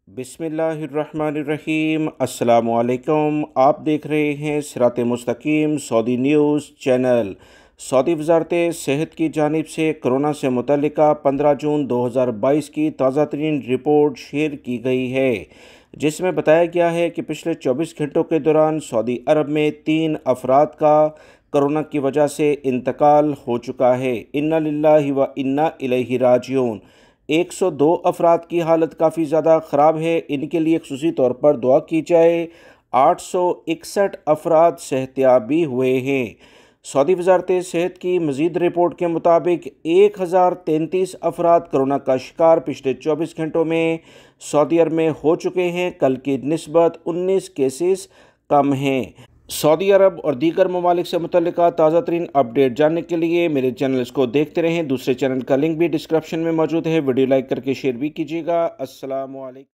बिस्मिल्लाहिर्रहमानिर्रहीम। अस्सलामुअलैकुम। आप देख रहे हैं सिरात मुस्तकीम सऊदी न्यूज़ चैनल। सऊदी वज़ारत सेहत की जानिब से कोरोना से मुतल्लिका 15 जून 2022 की ताज़ा तरीन रिपोर्ट शेयर की गई है, जिसमें बताया गया है कि पिछले 24 घंटों के दौरान सऊदी अरब में 3 अफराद का कोरोना की वजह से इंतकाल हो चुका है। इन्ना लिल्लाहि व इन्ना इलैहि राजिऊन। 102 अफराद की हालत काफ़ी ज़्यादा ख़राब है, इनके लिए खुसूसी तौर पर दुआ की जाए। 861 अफराद सेहतियाब भी हुए हैं। सऊदी वज़ारत सेहत की मज़ीद रिपोर्ट के मुताबिक 1033 अफराद कोरोना का शिकार पिछले 24 घंटों में सऊदी अरब में हो चुके हैं। कल की निस्बत 19 केसेस कम हैं। सऊदी अरब और दीगर ममालिक से मुतल्लिका ताज़ा तरीन अपडेट जानने के लिए मेरे चैनल्स को देखते रहें। दूसरे चैनल का लिंक भी डिस्क्रिप्शन में मौजूद है। वीडियो लाइक करके शेयर भी कीजिएगा। अस्सलामु अलैकुम।